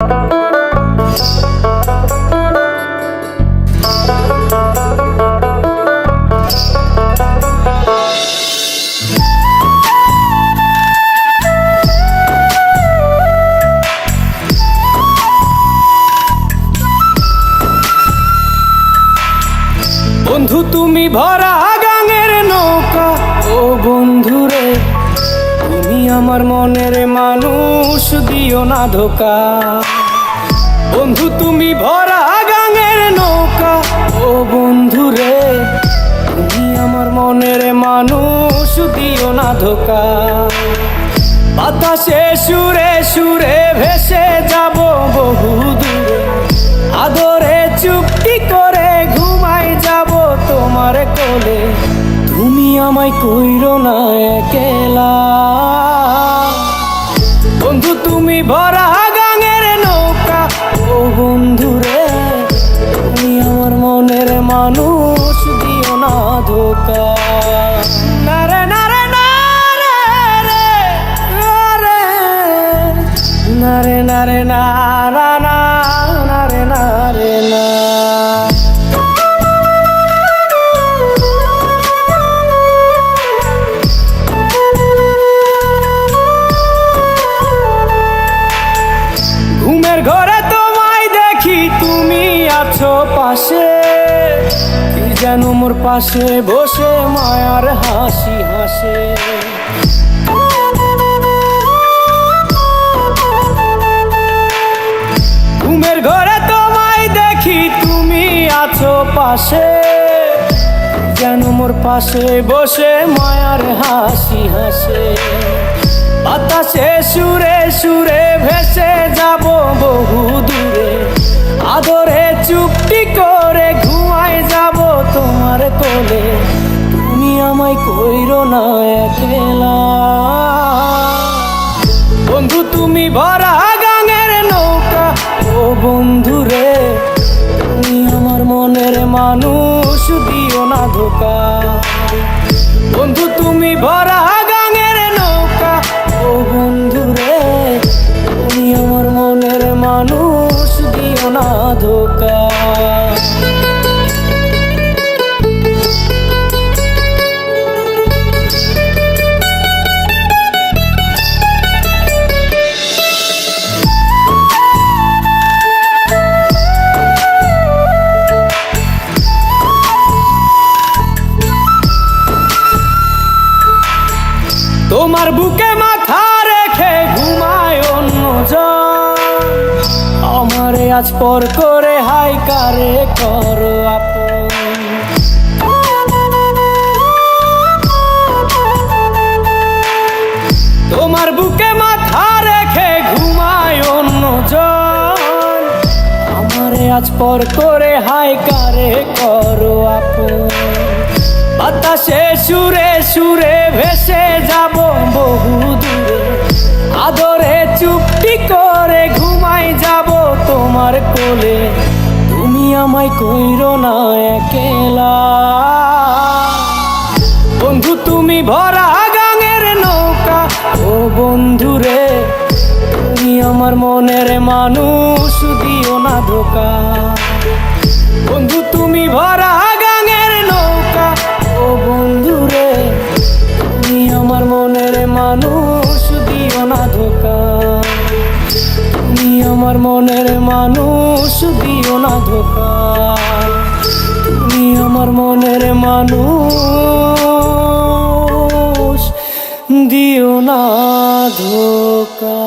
বন্ধু তুমি ভরা গাঙের নৌকা, ও বন্ধুরে তুমি আমার মনের মানুষ, দিও না ধোকা। বন্ধু তুমি ভরা গাঙের নৌকা, ও বন্ধুরে তুমি আমার মনের মানুষ, দিও না ধোকা। বাতাসে সুরে সুরে ভেসে যাব বহু দূরে, আদরে চুপটি করে ঘুমাই যাব তোমার কোলে। তুমি আমায় কইরো না একলা, বন্ধু তুমি ভরা গাঙের নৌকা, ও বন্ধুরে তুমি আমার মনের মানুষ, দিও না ধোকা। নারে নারে নারে রে, নারে নারে নারা না, নারে নারে না। ঘুমের ঘরে তোমায় দেখি তুমি আছো পাশে, কি যেন মোর পাশে বসে মায়ার হাসি হাসে। ঘুমের ঘরে তোমায় দেখি তুমি আছো পাশে, যেন মোর পাশে বসে মায়ার হাসি হাসে। বাতাসে সুরে সুরে ভেসে যাব বহু দূরে, আদরে চুপটি করে ঘুমাই যাব তোমার কোলে। তুমি আমায় কইরো না একলা, বন্ধু তুমি ভরা গাঙের নৌকা, ও বন্ধুরে তুমি আমার মনের মানুষ, দিও না ধোকা। বন্ধু তুমি ভরা গাঙের নৌকা, ও বন্ধুরে তুমি আমার মনের মানুষ, দিও না ধোকা। তোমার বুকে মাথা রেখে ঘুমায় অন্যজন, আমারে আজ পর করে হাই কারে করো আপন। তোমার বুকে মাথা রেখে ঘুমায় অন্যজন, আমারে আজ পর করে হাই কারে করো আপন। বাতাসে সুরে সুরে ভেসে যাব বহু দূরে, আদরে চুপটি করে ঘুমাই যাব তোমার কোলে। তুমি আমায় কইরো না একলা, বন্ধু তুমি ভরা গাঙের নৌকা, ও বন্ধুরে তুমি আমার মনের মানুষ, দিও না ধোকা। বন্ধু তুমি ভরা গাঙের নৌকা, ও বন্ধুরে তুমি আমার মনের মানুষ, দিও না ধোকা। তুমি আমার মনের মানুষ, দিও না ধোকা। তুমি আমার মনের মানুষ, দিও না ধোকা।